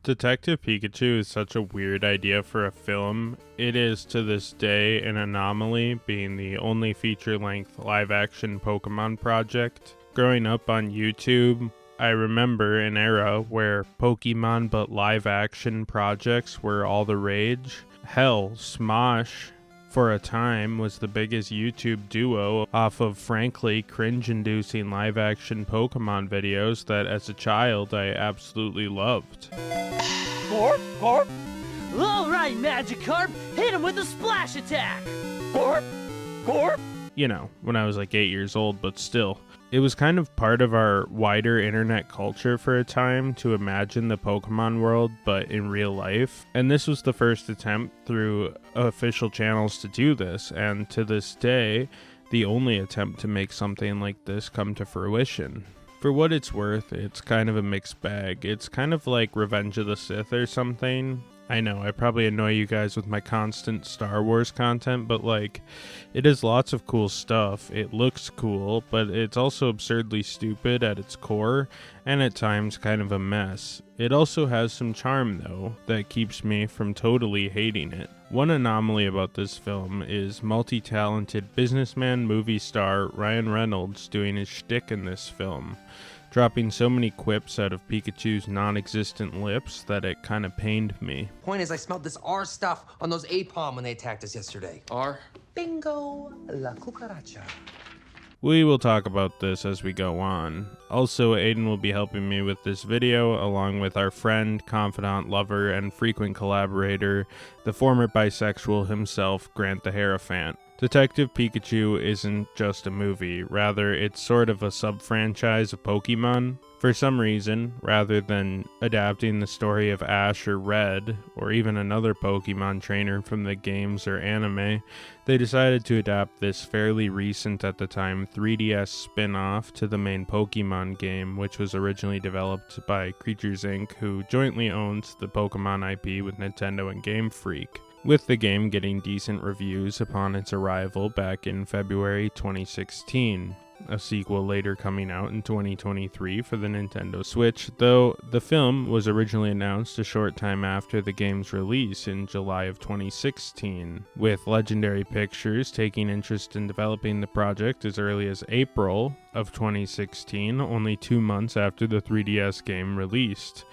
Detective Pikachu is such a weird idea for a film. It is to this day an anomaly, being the only feature-length live-action Pokémon project. Growing up on YouTube, I remember an era where Pokémon but live-action projects were all the rage. Hell, Smosh, for a time, was the biggest YouTube duo off of frankly cringe-inducing live-action Pokémon videos that as a child I absolutely loved. Corp, Corp. All right, Magikarp, hit him with a splash attack. Corp, Corp. You know, when I was like 8 years old, but still. It was kind of part of our wider internet culture for a time to imagine the Pokemon world, but in real life. And this was the first attempt through official channels to do this, and to this day, the only attempt to make something like this come to fruition. For what it's worth, it's kind of a mixed bag. It's kind of like Revenge of the Sith or something. I know, I probably annoy you guys with my constant Star Wars content, but like, it has lots of cool stuff. It looks cool, but it's also absurdly stupid at its core, and at times kind of a mess. It also has some charm though, that keeps me from totally hating it. One anomaly about this film is multi-talented businessman movie star Ryan Reynolds doing his shtick in this film, dropping so many quips out of Pikachu's non-existent lips that it kind of pained me. Point is, I smelled this R stuff on those Apom when they attacked us yesterday. R? Bingo, la cucaracha. We will talk about this as we go on. Also, Aidan will be helping me with this video, along with our friend, confidant, lover, and frequent collaborator, the former bisexual himself, Grant the Hierophant. Detective Pikachu isn't just a movie, rather it's sort of a sub-franchise of Pokémon. For some reason, rather than adapting the story of Ash or Red, or even another Pokémon trainer from the games or anime, they decided to adapt this fairly recent at the time 3DS spin-off to the main Pokémon game, which was originally developed by Creatures Inc., who jointly owns the Pokémon IP with Nintendo and Game Freak, with the game getting decent reviews upon its arrival back in February 2016. A sequel later coming out in 2023 for the Nintendo Switch, though the film was originally announced a short time after the game's release in July of 2016, with Legendary Pictures taking interest in developing the project as early as April of 2016, only 2 months after the 3DS game released.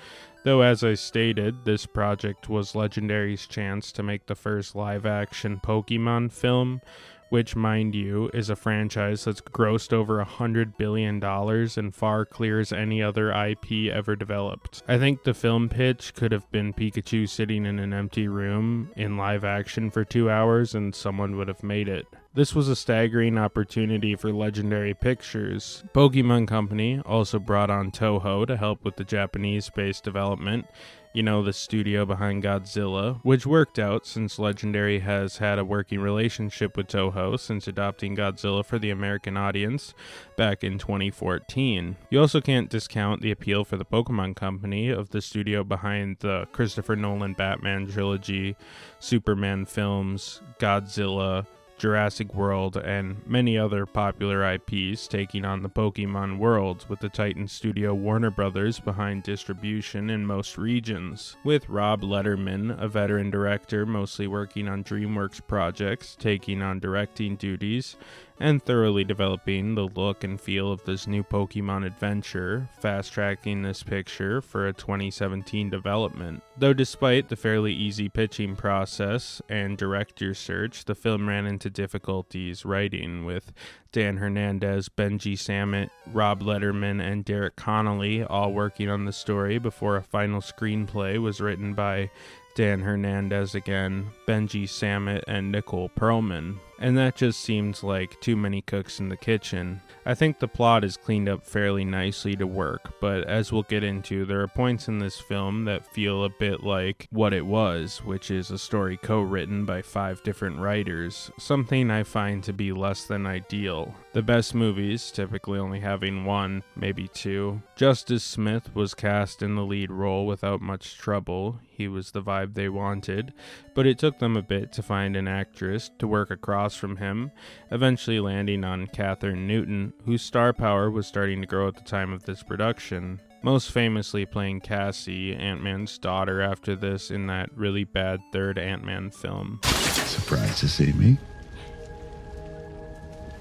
Though, as I stated, this project was Legendary's chance to make the first live-action Pokémon film, which, mind you, is a franchise that's grossed over $100 billion and far clears any other IP ever developed. I think the film pitch could have been Pikachu sitting in an empty room in live action for 2 hours and someone would have made it. This was a staggering opportunity for Legendary Pictures. Pokémon Company also brought on Toho to help with the Japanese-based development, you know, the studio behind Godzilla, which worked out since Legendary has had a working relationship with Toho since adopting Godzilla for the American audience back in 2014. You also can't discount the appeal for the Pokémon Company of the studio behind the Christopher Nolan Batman trilogy, Superman films, Godzilla, Jurassic World, and many other popular IPs taking on the Pokemon world, with the Titan studio Warner Brothers behind distribution in most regions, with Rob Letterman, a veteran director mostly working on DreamWorks projects, taking on directing duties, and thoroughly developing the look and feel of this new Pokemon adventure, fast-tracking this picture for a 2017 development. Though despite the fairly easy pitching process and director search, the film ran into difficulties writing, with Dan Hernandez, Benji Samit, Rob Letterman, and Derek Connolly all working on the story before a final screenplay was written by Dan Hernandez again, Benji Samit, and Nicole Perlman. And that just seems like too many cooks in the kitchen. I think the plot is cleaned up fairly nicely to work, but as we'll get into, there are points in this film that feel a bit like what it was, which is a story co-written by 5 different writers, something I find to be less than ideal. The best movies typically only having 1, maybe 2. Justice Smith was cast in the lead role without much trouble. He was the vibe they wanted, but it took them a bit to find an actress to work across from him, eventually landing on Katherine Newton, whose star power was starting to grow at the time of this production. most famously playing Cassie, Ant-Man's daughter, after this in that really bad third Ant-Man film. Surprised to see me?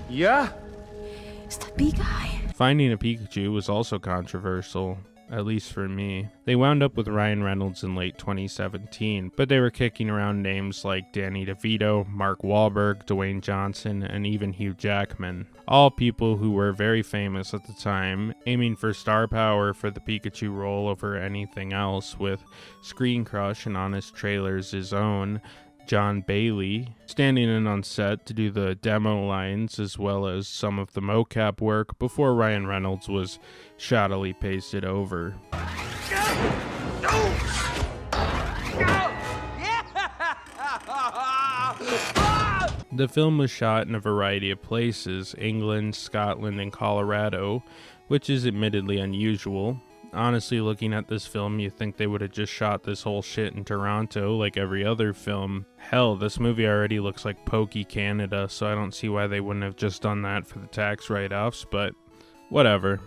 Yeah? It's the big guy. Finding a Pikachu was also controversial, at least for me. They wound up with Ryan Reynolds in late 2017, but they were kicking around names like Danny DeVito, Mark Wahlberg, Dwayne Johnson, and even Hugh Jackman. All people who were very famous at the time, aiming for star power for the Pikachu role over anything else, with Screen Crush and Honest Trailers' own John Bailey standing in on set to do the demo lines as well as some of the mocap work before Ryan Reynolds was shoddily pasted over. The film was shot in a variety of places, England, Scotland, and Colorado, which is admittedly unusual. Honestly, looking at this film, you think they would have just shot this whole shit in Toronto like every other film. Hell, this movie already looks like Pokey Canada, so I don't see why they wouldn't have just done that for the tax write-offs, but whatever.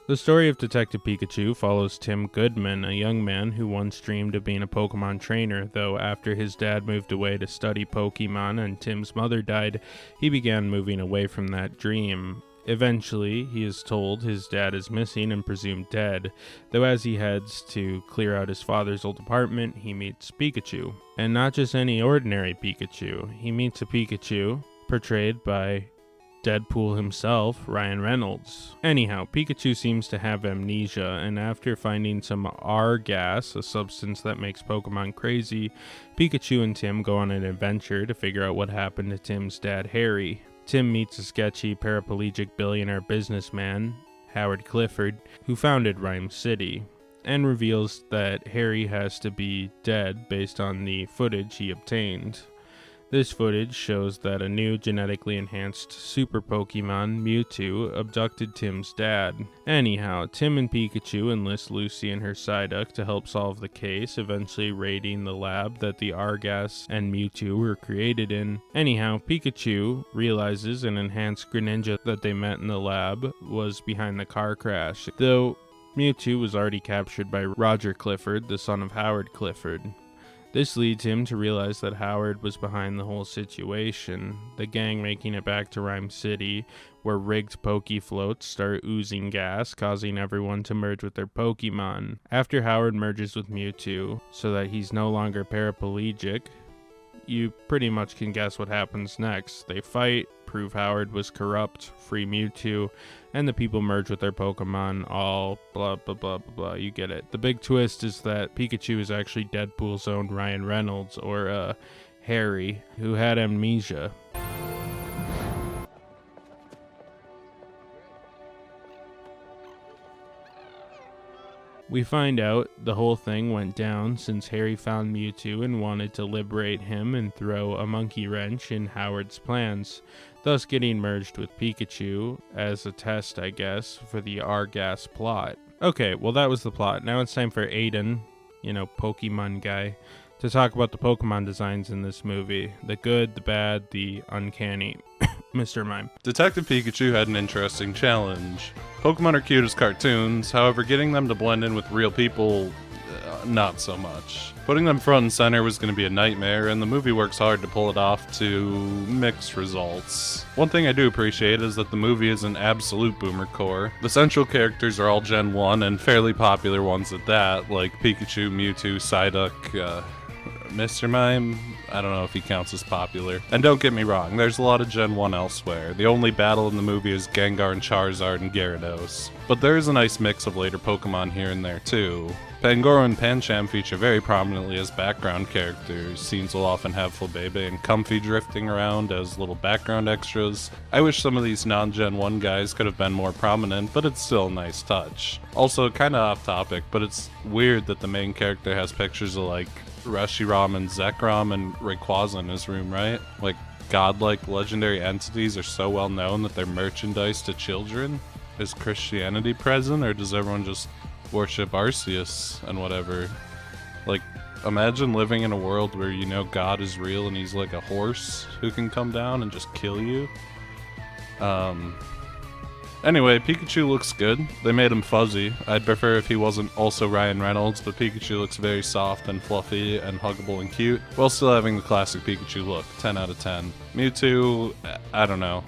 The story of Detective Pikachu follows Tim Goodman, a young man who once dreamed of being a Pokemon trainer, though after his dad moved away to study Pokemon and Tim's mother died, he began moving away from that dream. Eventually, he is told his dad is missing and presumed dead, though as he heads to clear out his father's old apartment, he meets Pikachu. And not just any ordinary Pikachu, he meets a Pikachu portrayed by Deadpool himself, Ryan Reynolds. Anyhow, Pikachu seems to have amnesia, and after finding some R-gas, a substance that makes Pokemon crazy, Pikachu and Tim go on an adventure to figure out what happened to Tim's dad, Harry. Tim meets a sketchy paraplegic billionaire businessman, Howard Clifford, who founded Rhyme City, and reveals that Harry has to be dead based on the footage he obtained. This footage shows that a new genetically enhanced super Pokemon, Mewtwo, abducted Tim's dad. Anyhow, Tim and Pikachu enlist Lucy and her Psyduck to help solve the case, eventually raiding the lab that the Argas and Mewtwo were created in. Anyhow, Pikachu realizes an enhanced Greninja that they met in the lab was behind the car crash, though Mewtwo was already captured by Roger Clifford, the son of Howard Clifford. This leads him to realize that Howard was behind the whole situation, the gang making it back to Rhyme City, where rigged Poké floats start oozing gas, causing everyone to merge with their Pokemon. After Howard merges with Mewtwo, so that he's no longer paraplegic, you pretty much can guess what happens next. They fight, prove Howard was corrupt, free Mewtwo, and the people merge with their Pokemon, all blah blah blah blah blah, you get it. The big twist is that Pikachu is actually Deadpool's own Ryan Reynolds, or Harry, who had amnesia. We find out the whole thing went down since Harry found Mewtwo and wanted to liberate him and throw a monkey wrench in Howard's plans, thus getting merged with Pikachu as a test, I guess, for the Argas plot. Okay, well that was the plot. Now it's time for Aidan, Pokemon guy, to talk about the Pokemon designs in this movie. The good, the bad, the uncanny. Mr. Mime. Detective Pikachu had an interesting challenge. Pokemon are cute as cartoons, however getting them to blend in with real people, not so much. Putting them front and center was going to be a nightmare, and the movie works hard to pull it off to mixed results. One thing I do appreciate is that the movie is an absolute boomer core. The central characters are all Gen 1 and fairly popular ones at that, like Pikachu, Mewtwo, Psyduck, Mr. Mime, I don't know if he counts as popular. And don't get me wrong, there's a lot of Gen 1 elsewhere. The only battle in the movie is Gengar and Charizard and Gyarados. But there is a nice mix of later Pokemon here and there too. Pangoro and Pancham feature very prominently as background characters. Scenes will often have Flabébé and Comfy drifting around as little background extras. I wish some of these non-Gen 1 guys could have been more prominent, but it's still a nice touch. Also, kinda off topic, but it's weird that the main character has pictures of Reshiram and Zekrom and Rayquaza in his room, right? Godlike legendary entities are so well known that they're merchandise to children? Is Christianity present, or does everyone just worship Arceus and whatever? Imagine living in a world where God is real and he's like a horse who can come down and just kill you. Anyway, Pikachu looks good. They made him fuzzy. I'd prefer if he wasn't also Ryan Reynolds, but Pikachu looks very soft and fluffy and huggable and cute, while still having the classic Pikachu look. 10 out of 10. Mewtwo, I don't know.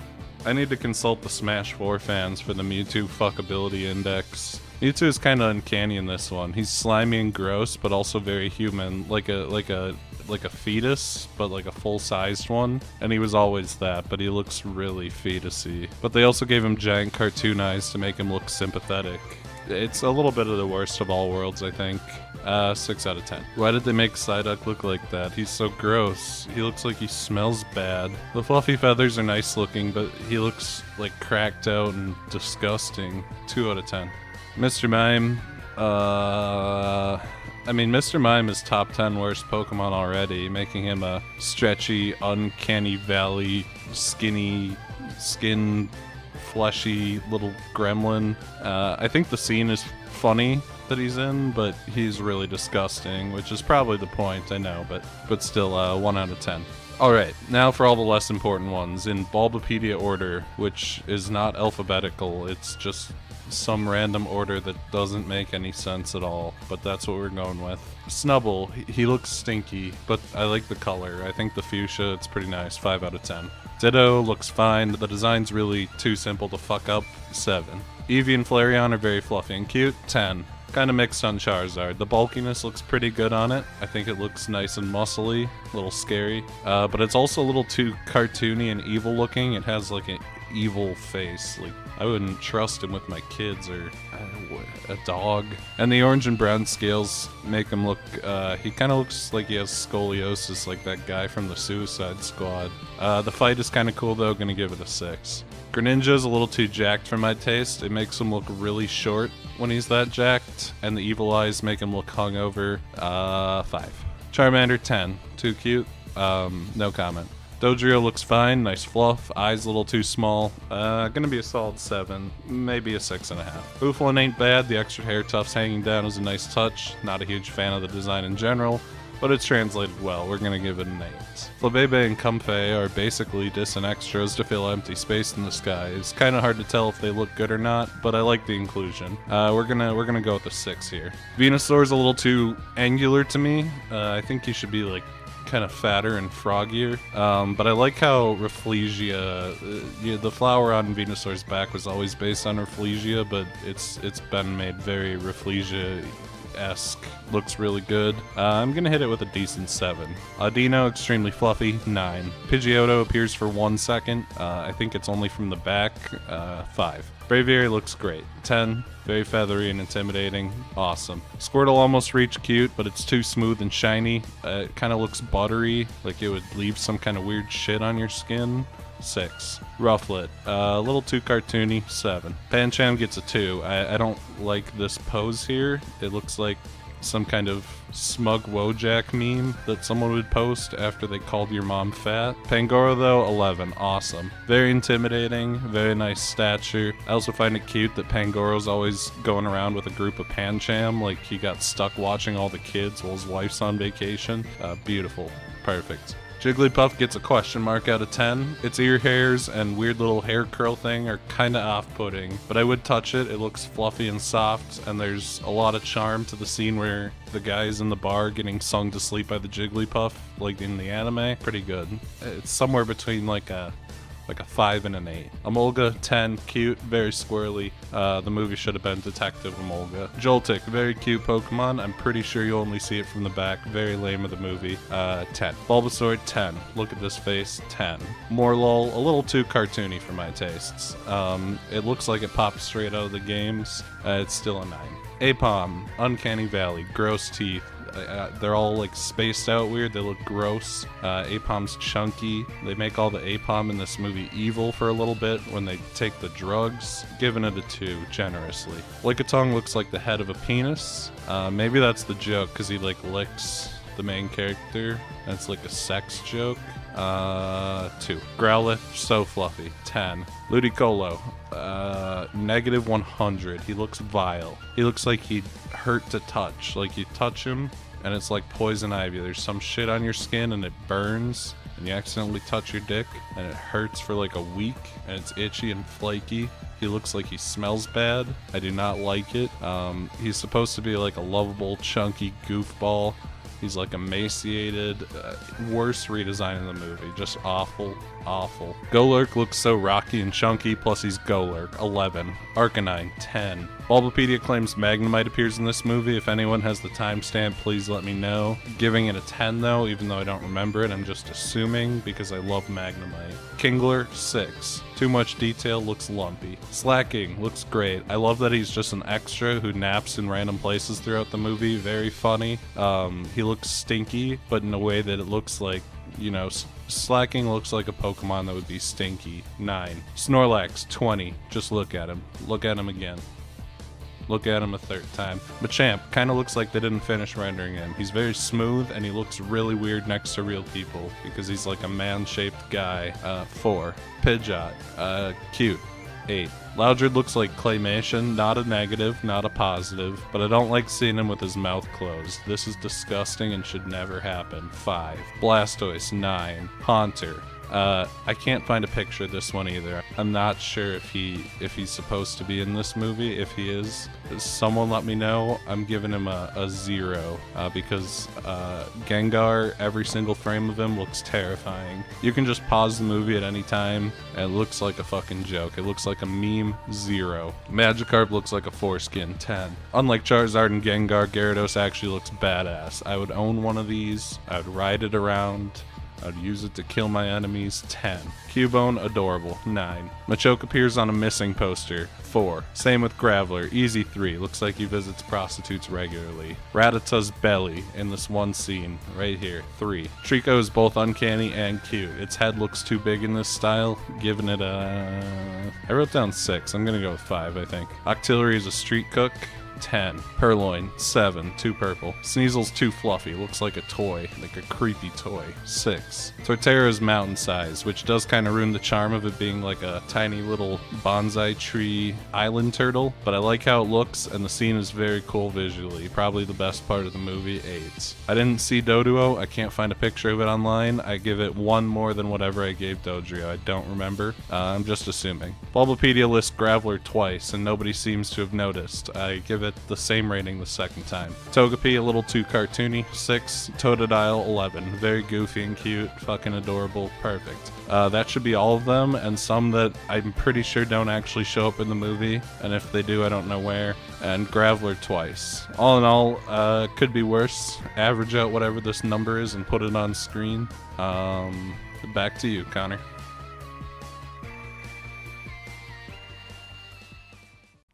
I need to consult the Smash 4 fans for the Mewtwo fuckability index. Mewtwo is kind of uncanny in this one. He's slimy and gross, but also very human, like a fetus, but like a full-sized one. And he was always that, but he looks really fetusy. But they also gave him giant cartoon eyes to make him look sympathetic. It's a little bit of the worst of all worlds, I think. 6 out of 10. Why did they make Psyduck look like that? He's so gross. He looks like he smells bad. The fluffy feathers are nice looking, but he looks like cracked out and disgusting. 2 out of 10. Mr. Mime, Mr. Mime is top 10 worst Pokemon already, making him a stretchy, uncanny valley, skin, fleshy little gremlin. I think the scene is funny that he's in, but he's really disgusting, which is probably the point, I know, but still, 1 out of 10. Alright, now for all the less important ones, in Bulbapedia order, which is not alphabetical, it's just some random order that doesn't make any sense at all, but that's what we're going with. Snubbull, he looks stinky, but I like the color. I think the fuchsia, it's pretty nice. 5 out of 10. Ditto looks fine. The design's really too simple to fuck up. 7. Eevee and Flareon are very fluffy and cute. 10. Kind of mixed on Charizard. The bulkiness looks pretty good on it. I think it looks nice and muscly, a little scary, but it's also a little too cartoony and evil looking. It has like an evil face. Like, I wouldn't trust him with my kids or a dog. And the orange and brown scales make him look, he kind of looks like he has scoliosis, like that guy from the Suicide Squad. The fight is kind of cool though, gonna give it a 6. Greninja's a little too jacked for my taste. It makes him look really short when he's that jacked, and the evil eyes make him look hungover. 5. Charmander, 10. Too cute. No comment. Dodrio looks fine, nice fluff, eyes a little too small. Gonna be a solid 7, maybe a 6.5. Bouffalant ain't bad, the extra hair tufts hanging down is a nice touch. Not a huge fan of the design in general, but it's translated well. We're gonna give it an 8. Flabebe and Comfey are basically distant extras to fill empty space in the sky. It's kind of hard to tell if they look good or not, but I like the inclusion. We're gonna go with a 6 here. Venusaur's a little too angular to me. I think he should be like kind of fatter and froggier, but I like how Rafflesia, the flower on Venusaur's back was always based on Rafflesia, but it's been made very Rafflesia-esque. Looks really good. I'm gonna hit it with a decent 7. Audino, extremely fluffy, 9. Pidgeotto appears for 1 second. I think it's only from the back. 5. Braviary looks great. 10. Very feathery and intimidating. Awesome. Squirtle almost reached cute, but it's too smooth and shiny. It kind of looks buttery, like it would leave some kind of weird shit on your skin. 6. Rufflet, a little too cartoony. 7. Pancham gets a 2. I don't like this pose here. It looks like some kind of smug Wojak meme that someone would post after they called your mom fat. Pangoro though, 11. Awesome. Very intimidating, very nice stature. I also find it cute that Pangoro's always going around with a group of Pancham, like he got stuck watching all the kids while his wife's on vacation. Beautiful. Perfect. Jigglypuff gets a question mark out of 10. Its ear hairs and weird little hair curl thing are kinda off-putting, but I would touch it. It looks fluffy and soft, and there's a lot of charm to the scene where the guy's in the bar getting sung to sleep by the Jigglypuff, like in the anime. Pretty good. It's somewhere between like a 5 and an 8. Emolga, 10, cute, very squirrely. The movie should have been Detective Emolga. Joltik, very cute Pokemon. I'm pretty sure you only see it from the back. Very lame of the movie. 10. Bulbasaur, 10. Look at this face, 10. Morlul, a little too cartoony for my tastes. It looks like it popped straight out of the games. It's still a 9. Apom, Uncanny Valley, gross teeth. They're all like spaced out weird. They look gross. Apom's chunky. They make all the Apom in this movie evil for a little bit when they take the drugs. Giving it a 2 generously. Lickitung looks like the head of a penis. Maybe that's the joke because he like licks the main character. That's like a sex joke. 2. Growlithe, so fluffy. 10. Ludicolo, negative 100. He looks vile. He looks like he'd hurt to touch. Like you touch him and it's like poison ivy. There's some shit on your skin and it burns, and you accidentally touch your dick and it hurts for like a week and it's itchy and flaky. He looks like he smells bad. I do not like it. He's supposed to be like a lovable, chunky goofball. He's like emaciated. Worst redesign in the movie. Just awful, awful. Golurk looks so rocky and chunky, plus he's Golurk. 11. Arcanine. 10. Bulbapedia claims Magnemite appears in this movie. If anyone has the timestamp, please let me know. Giving it a 10 though, even though I don't remember it. I'm just assuming because I love Magnemite. Kingler. 6. Too much detail, looks lumpy. Slacking, looks great. I love that he's just an extra who naps in random places throughout the movie. Very funny. He looks stinky, but in a way that it looks like, you know, Slacking looks like a Pokemon that would be stinky. 9. Snorlax. 20. Just look at him. Look at him again. Look at him a third time. Machamp kind of looks like they didn't finish rendering him. He's very smooth and he looks really weird next to real people because he's like a man-shaped guy. 4. Pidgeot. Cute. 8. Loudred looks like claymation, not a negative, not a positive, but I don't like seeing him with his mouth closed. This is disgusting and should never happen. 5. Blastoise. 9. Haunter. I can't find a picture of this one either. I'm not sure if he's supposed to be in this movie. If he is, someone let me know. I'm giving him a 0 because Gengar, every single frame of him looks terrifying. You can just pause the movie at any time and it looks like a fucking joke. It looks like a meme. 0. Magikarp looks like a foreskin. 10. Unlike Charizard and Gengar, Gyarados actually looks badass. I would own one of these. I would ride it around. I'd use it to kill my enemies. 10. Cubone, adorable. 9. Machoke appears on a missing poster. 4. Same with Graveler. Easy 3. Looks like he visits prostitutes regularly. Rattata's belly in this one scene right here. 3. Trico is both uncanny and cute. Its head looks too big in this style. Giving it a... I wrote down 6. I'm gonna go with 5, I think. Octillery is a street cook. 10. Purloin. 7. Too purple. Sneasel's too fluffy. Looks like a toy. Like a creepy toy. 6. Torterra is mountain size, which does kind of ruin the charm of it being like a tiny little bonsai tree island turtle, but I like how it looks and the scene is very cool visually. Probably the best part of the movie. 8. I didn't see Doduo. I can't find a picture of it online. I give it 1 more than whatever I gave Dodrio. I don't remember. I'm just assuming. Bulbapedia lists Graveler twice and nobody seems to have noticed. I give it the same rating the second time. Togepi, a little too cartoony. 6. Totodile, 11. Very goofy and cute. Fucking adorable. Perfect. That should be all of them, and some that I'm pretty sure don't actually show up in the movie, and if they do, I don't know where. And Graveler twice. All in all, could be worse. Average out whatever this number is and put it on screen. Back to you, Connor.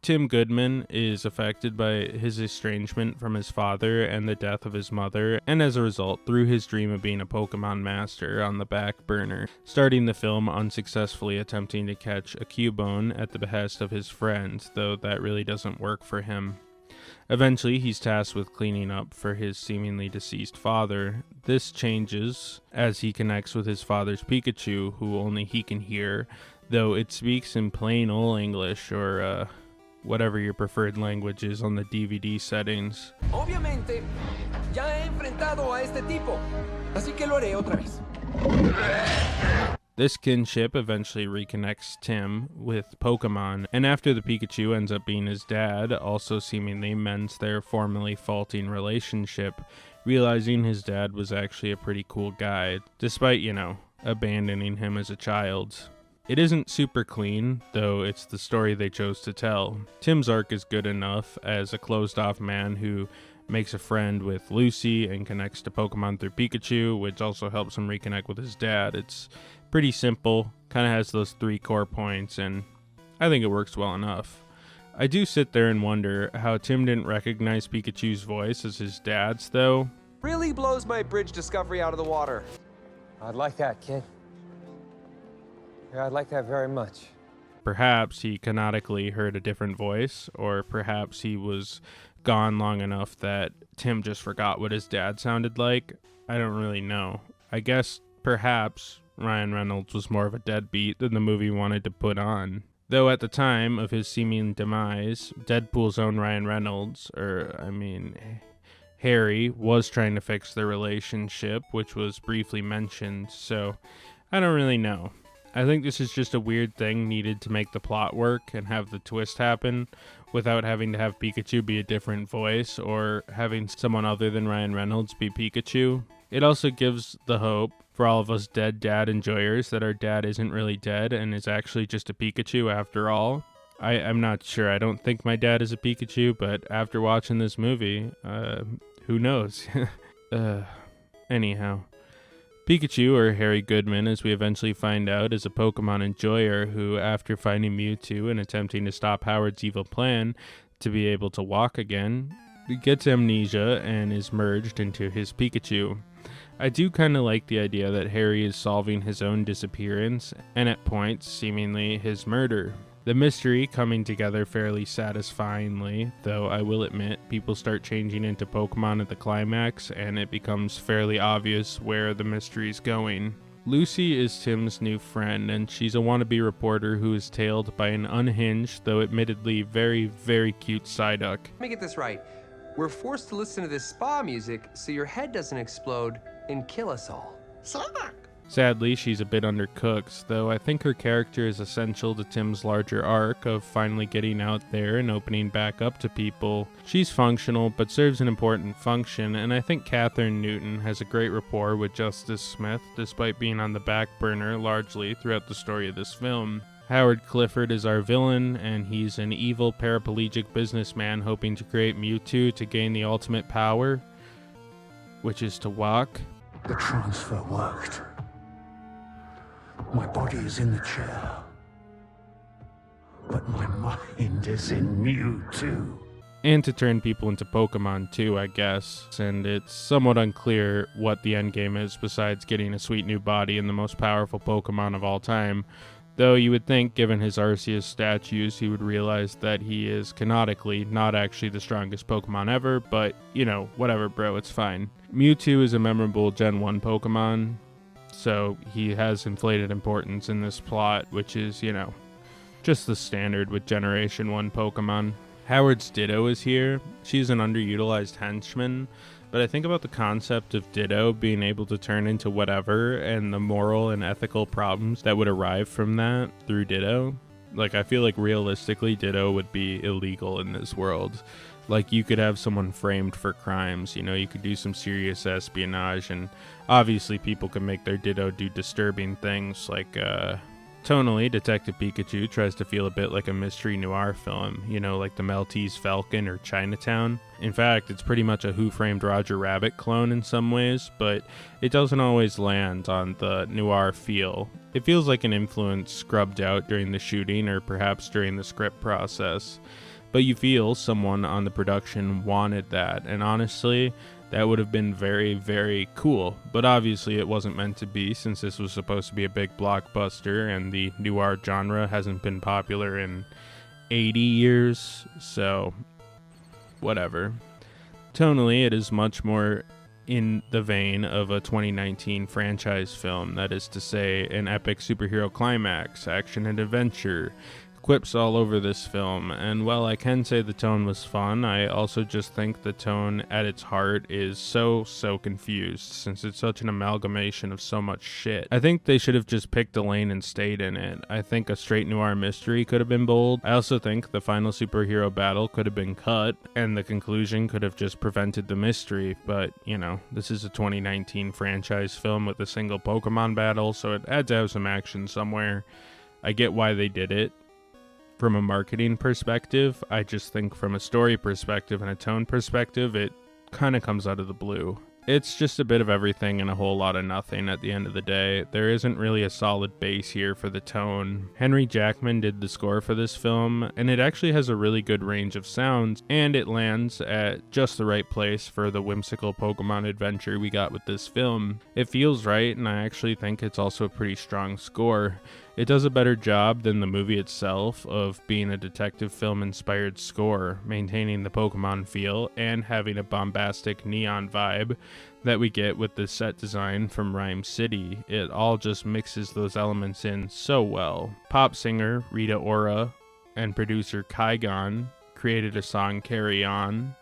Tim Goodman is affected by his estrangement from his father and the death of his mother, and as a result, threw his dream of being a Pokemon master on the back burner, starting the film unsuccessfully attempting to catch a Cubone at the behest of his friends, though that really doesn't work for him. Eventually, he's tasked with cleaning up for his seemingly deceased father. This changes as he connects with his father's Pikachu, who only he can hear, though it speaks in plain old English or, whatever your preferred language is on the DVD settings. Obviamente, ya he enfrentado a este tipo, así que lo haré otra vez. This kinship eventually reconnects Tim with Pokemon, and after the Pikachu ends up being his dad, also seemingly mends their formerly faulting relationship, realizing his dad was actually a pretty cool guy, despite, abandoning him as a child. It isn't super clean, though it's the story they chose to tell. Tim's arc is good enough as a closed-off man who makes a friend with Lucy and connects to Pokemon through Pikachu, which also helps him reconnect with his dad. It's pretty simple, kind of has those 3 core points, and I think it works well enough. I do sit there and wonder how Tim didn't recognize Pikachu's voice as his dad's, though. Really blows my bridge discovery out of the water. I'd like that, kid. Yeah, I'd like that very much. Perhaps he canonically heard a different voice, or perhaps he was gone long enough that Tim just forgot what his dad sounded like. I don't really know. I guess perhaps Ryan Reynolds was more of a deadbeat than the movie wanted to put on. Though at the time of his seeming demise, Deadpool's own Ryan Reynolds, Harry, was trying to fix their relationship, which was briefly mentioned, so I don't really know. I think this is just a weird thing needed to make the plot work and have the twist happen without having to have Pikachu be a different voice or having someone other than Ryan Reynolds be Pikachu. It also gives the hope for all of us dead dad enjoyers that our dad isn't really dead and is actually just a Pikachu after all. I'm not sure. I don't think my dad is a Pikachu, but after watching this movie, who knows? Anyhow. Pikachu, or Harry Goodman, as we eventually find out, is a Pokemon enjoyer who, after finding Mewtwo and attempting to stop Howard's evil plan to be able to walk again, gets amnesia and is merged into his Pikachu. I do kind of like the idea that Harry is solving his own disappearance, and at points, seemingly his murder. The mystery coming together fairly satisfyingly, though I will admit people start changing into Pokemon at the climax and it becomes fairly obvious where the mystery's going. Lucy is Tim's new friend, and she's a wannabe reporter who is tailed by an unhinged, though admittedly very, very cute Psyduck. Let me get this right. We're forced to listen to this spa music so your head doesn't explode and kill us all. Sadly, she's a bit undercooked, though I think her character is essential to Tim's larger arc of finally getting out there and opening back up to people. She's functional, but serves an important function, and I think Catherine Newton has a great rapport with Justice Smith, despite being on the back burner largely throughout the story of this film. Howard Clifford is our villain, and he's an evil paraplegic businessman hoping to create Mewtwo to gain the ultimate power, which is to walk. The transfer worked. My body is in the chair, but my mind is in Mewtwo. And to turn people into Pokemon too, I guess. And it's somewhat unclear what the endgame is besides getting a sweet new body and the most powerful Pokemon of all time. Though you would think, given his Arceus statues, he would realize that he is canonically not actually the strongest Pokemon ever, but, you know, whatever bro, it's fine. Mewtwo is a memorable Gen 1 Pokemon, so he has inflated importance in this plot, which is, you know, just the standard with Generation 1 Pokemon. Howard's Ditto is here. She's an underutilized henchman, but I think about the concept of Ditto being able to turn into whatever and the moral and ethical problems that would arrive from that through Ditto. Like, I feel like realistically Ditto would be illegal in this world. Like, you could have someone framed for crimes, you know, you could do some serious espionage, and obviously people can make their Ditto do disturbing things, like, tonally, Detective Pikachu tries to feel a bit like a mystery noir film, you know, like The Maltese Falcon or Chinatown. In fact, it's pretty much a Who Framed Roger Rabbit clone in some ways, but it doesn't always land on the noir feel. It feels like an influence scrubbed out during the shooting or perhaps during the script process. But you feel someone on the production wanted that, and honestly, that would have been very, very cool. But obviously it wasn't meant to be, since this was supposed to be a big blockbuster and the noir genre hasn't been popular in 80 years, so whatever. Tonally, it is much more in the vein of a 2019 franchise film, that is to say, an epic superhero climax, action and adventure, quips all over this film, and while I can say the tone was fun, I also just think the tone at its heart is so confused, since it's such an amalgamation of so much shit. I think they should have just picked a lane and stayed in it. I think a straight noir mystery could have been bold. I also think the final superhero battle could have been cut, and the conclusion could have just prevented the mystery, but, you know, this is a 2019 franchise film with a single Pokemon battle, so it had to have some action somewhere. I get why they did it. From a marketing perspective, I just think from a story perspective and a tone perspective, it kind of comes out of the blue. It's just a bit of everything and a whole lot of nothing at the end of the day. There isn't really a solid base here for the tone. Henry Jackman did the score for this film, and it actually has a really good range of sounds, and it lands at just the right place for the whimsical Pokemon adventure we got with this film. It feels right, and I actually think it's also a pretty strong score. It does a better job than the movie itself of being a detective film-inspired score, maintaining the Pokemon feel and having a bombastic neon vibe that we get with the set design from Rhyme City. It all just mixes those elements in so well. Pop singer Rita Ora and producer Kygon created a song, Carry On,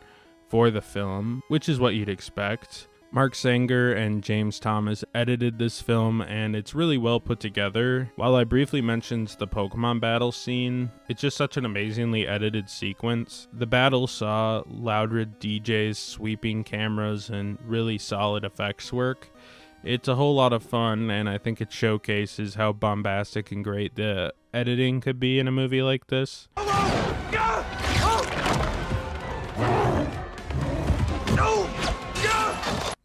for the film, which is what you'd expect. Mark Sanger and James Thomas edited this film, and it's really well put together. While I briefly mentioned the Pokemon battle scene, it's just such an amazingly edited sequence. The battle saw Loudred DJs, sweeping cameras, and really solid effects work. It's a whole lot of fun, and I think it showcases how bombastic and great the editing could be in a movie like this.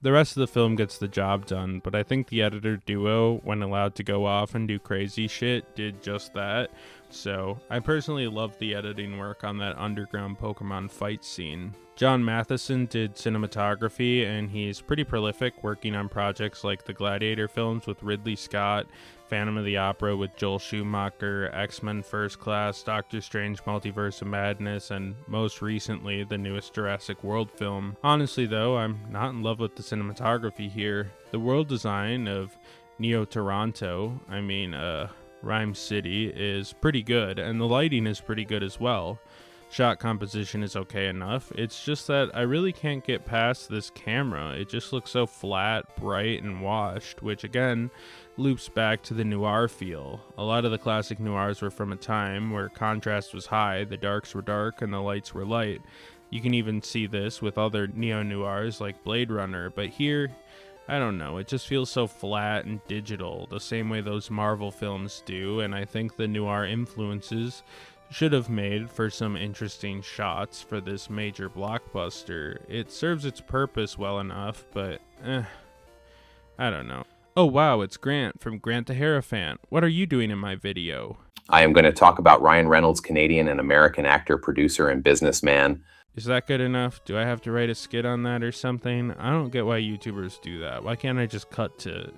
The rest of the film gets the job done, but I think the editor duo, when allowed to go off and do crazy shit, did just that. So I personally love the editing work on that underground Pokemon fight scene. John Matheson did cinematography, and he's pretty prolific, working on projects like the Gladiator films with Ridley Scott, Phantom of the Opera with Joel Schumacher, X-Men First Class, Doctor Strange Multiverse of Madness, and most recently, the newest Jurassic World film. Honestly though, I'm not in love with the cinematography here. The world design of Neo-Toronto, Rhyme City, is pretty good, and the lighting is pretty good as well. Shot composition is okay enough. It's just that I really can't get past this camera. It just looks so flat, bright, and washed, which again loops back to the noir feel. A lot of the classic noirs were from a time where contrast was high, the darks were dark, and the lights were light. You can even see this with other neo-noirs like Blade Runner, but here, I don't know, it just feels so flat and digital, the same way those Marvel films do, and I think the noir influences should have made for some interesting shots for this major blockbuster. It serves its purpose well enough, but I don't know. Oh wow, it's Grant from Grant the Hierophant. What are you doing in my video? I am going to talk about Ryan Reynolds, Canadian and American actor, producer, and businessman. Is that good enough? Do I have to write a skit on that or something? I don't get why YouTubers do that. Why can't I just cut to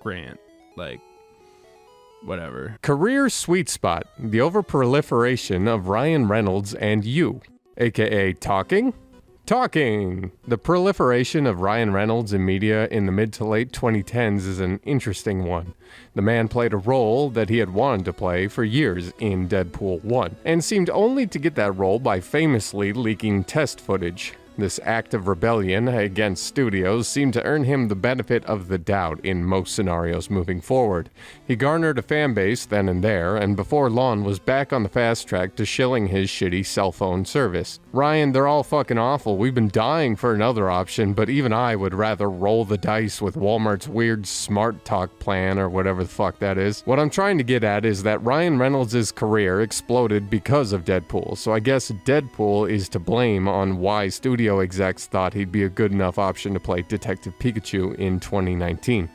Grant? Like, whatever. Career sweet spot, the overproliferation of Ryan Reynolds and you, aka talking. The proliferation of Ryan Reynolds in media in the mid to late 2010s is an interesting one. The man played a role that he had wanted to play for years in Deadpool 1, and seemed only to get that role by famously leaking test footage. This act of rebellion against studios seemed to earn him the benefit of the doubt in most scenarios moving forward. He garnered a fan base then and there, and before long was back on the fast track to shilling his shitty cell phone service. Ryan, they're all fucking awful. We've been dying for another option, but even I would rather roll the dice with Walmart's weird smart talk plan or whatever the fuck that is. What I'm trying to get at is that Ryan Reynolds' career exploded because of Deadpool, so I guess Deadpool is to blame on why studio execs thought he'd be a good enough option to play Detective Pikachu in 2019.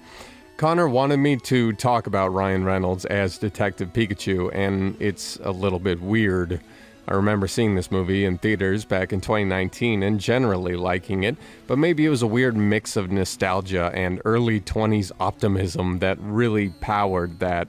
Connor wanted me to talk about Ryan Reynolds as Detective Pikachu, and it's a little bit weird. I remember seeing this movie in theaters back in 2019 and generally liking it, but maybe it was a weird mix of nostalgia and early 20s optimism that really powered that.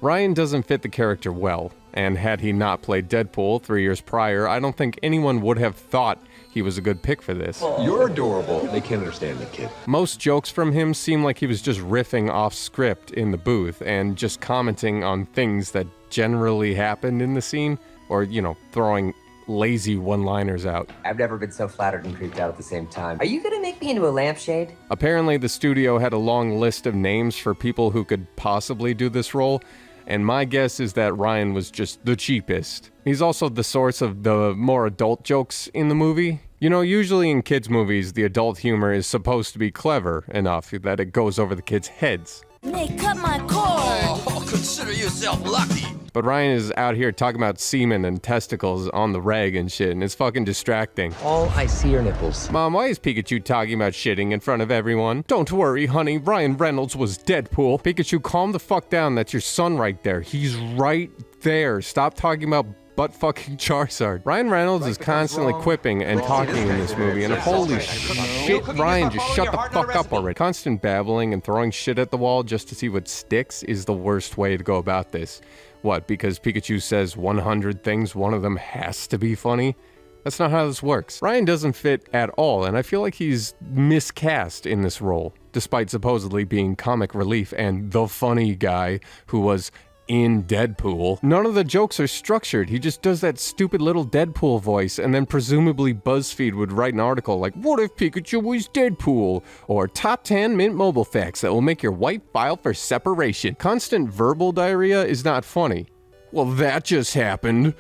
Ryan doesn't fit the character well, and had he not played Deadpool 3 years prior, I don't think anyone would have thought he was a good pick for this. You're adorable. They can't understand the kid. Most jokes from him seem like he was just riffing off script in the booth and just commenting on things that generally happened in the scene, or, throwing lazy one-liners out. I've never been so flattered and creeped out at the same time. Are you gonna make me into a lampshade? Apparently, the studio had a long list of names for people who could possibly do this role, and my guess is that Ryan was just the cheapest. He's also the source of the more adult jokes in the movie. Usually in kids' movies, the adult humor is supposed to be clever enough that it goes over the kids' heads. They cut my cord! Oh, consider yourself lucky. But Ryan is out here talking about semen and testicles on the reg and shit, and it's fucking distracting. All I see are nipples. Mom, why is Pikachu talking about shitting in front of everyone? Don't worry, honey, Ryan Reynolds was Deadpool. Pikachu, calm the fuck down, that's your son right there. He's right there. Stop talking about butt-fucking Charizard. Ryan Reynolds is constantly quipping and talking in this movie, and holy shit, Ryan, just shut the fuck up already. Constant babbling and throwing shit at the wall just to see what sticks is the worst way to go about this. What, because Pikachu says 100 things, one of them has to be funny? That's not how this works. Ryan doesn't fit at all, and I feel like he's miscast in this role, despite supposedly being comic relief and the funny guy who was in Deadpool. None of the jokes are structured. He just does that stupid little Deadpool voice, and then presumably BuzzFeed would write an article like, "What if Pikachu was Deadpool?" Or "Top 10 Mint Mobile facts that will make your wife file for separation." Constant verbal diarrhea is not funny. "Well, that just happened.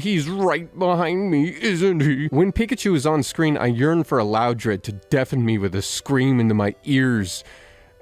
He's right behind me, isn't he?" When Pikachu is on screen, I yearn for a Loudred to deafen me with a scream into my ears,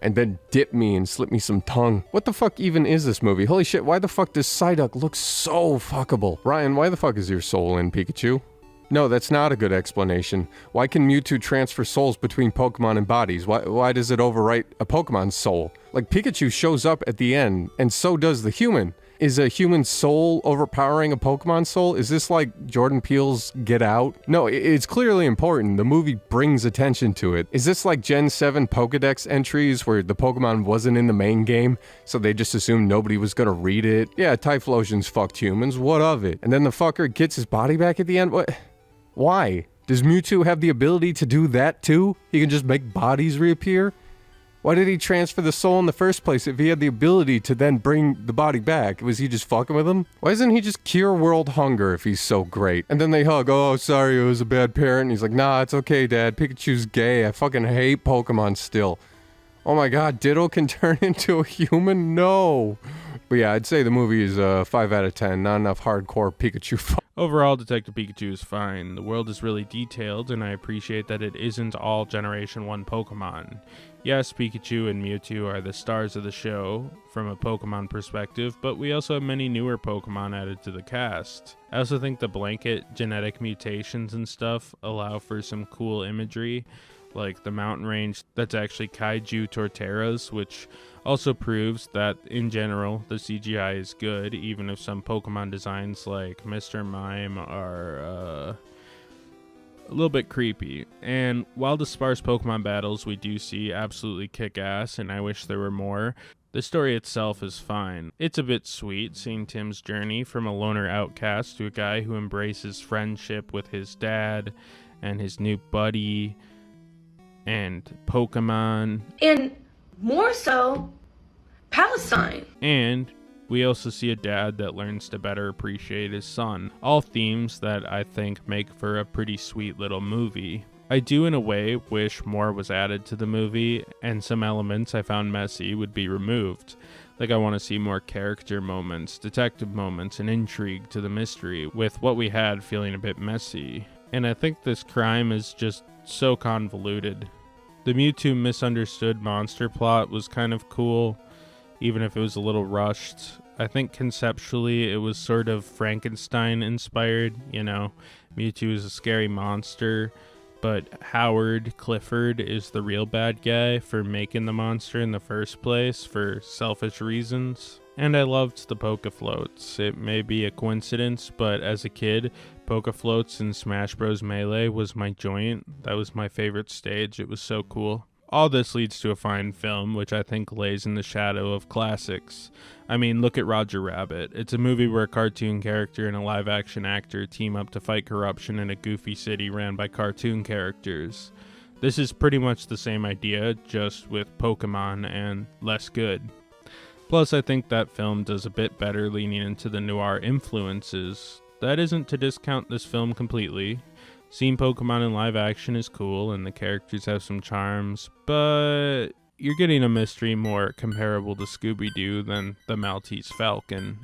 and then dip me and slip me some tongue. What the fuck even is this movie? Holy shit, why the fuck does Psyduck look so fuckable? Ryan, why the fuck is your soul in Pikachu? No, that's not a good explanation. Why can Mewtwo transfer souls between Pokemon and bodies? Why does it overwrite a Pokemon's soul? Like, Pikachu shows up at the end, and so does the human. Is a human soul overpowering a Pokemon soul? Is this like Jordan Peele's Get Out? No, it's clearly important. The movie brings attention to it. Is this like Gen 7 Pokedex entries where the Pokemon wasn't in the main game, so they just assumed nobody was gonna read it? Yeah, Typhlosion's fucked humans, what of it? And then the fucker gets his body back at the end? What? Why? Does Mewtwo have the ability to do that too? He can just make bodies reappear? Why did he transfer the soul in the first place if he had the ability to then bring the body back? Was he just fucking with him? Why doesn't he just cure world hunger if he's so great? And then they hug, "Oh, sorry, I was a bad parent." And he's like, "Nah, it's okay, Dad. Pikachu's gay. I fucking hate Pokemon still." Oh my god, Ditto can turn into a human? No. But yeah, I'd say the movie is a 5 out of 10. Not enough hardcore Pikachu fun. Overall, Detective Pikachu is fine. The world is really detailed, and I appreciate that it isn't all Generation 1 Pokemon. Yes, Pikachu and Mewtwo are the stars of the show from a Pokemon perspective, but we also have many newer Pokemon added to the cast. I also think the blanket genetic mutations and stuff allow for some cool imagery, like the mountain range that's actually Kaiju Torterras, which also proves that in general the CGI is good, even if some Pokemon designs like Mr. Mime are a little bit creepy. And while the sparse Pokemon battles we do see absolutely kick ass, and I wish there were more, the story itself is fine. It's a bit sweet seeing Tim's journey from a loner outcast to a guy who embraces friendship with his dad and his new buddy and Pokemon. And more so, Palestine. And we also see a dad that learns to better appreciate his son. All themes that I think make for a pretty sweet little movie. I do in a way wish more was added to the movie, and some elements I found messy would be removed. Like, I want to see more character moments, detective moments, and intrigue to the mystery, with what we had feeling a bit messy. And I think this crime is just so convoluted. The Mewtwo misunderstood monster plot was kind of cool, even if it was a little rushed. I think conceptually it was sort of Frankenstein inspired, you know. Mewtwo is a scary monster, but Howard Clifford is the real bad guy for making the monster in the first place for selfish reasons. And I loved the Pokéfloats. It may be a coincidence, but as a kid, Pokéfloats in Smash Bros. Melee was my joint. That was my favorite stage. It was so cool. All this leads to a fine film, which I think lays in the shadow of classics. I mean, look at Roger Rabbit. It's a movie where a cartoon character and a live-action actor team up to fight corruption in a goofy city ran by cartoon characters. This is pretty much the same idea, just with Pokemon and less good. Plus, I think that film does a bit better leaning into the noir influences. That isn't to discount this film completely. Seeing Pokemon in live action is cool, and the characters have some charms, but you're getting a mystery more comparable to Scooby-Doo than the Maltese Falcon.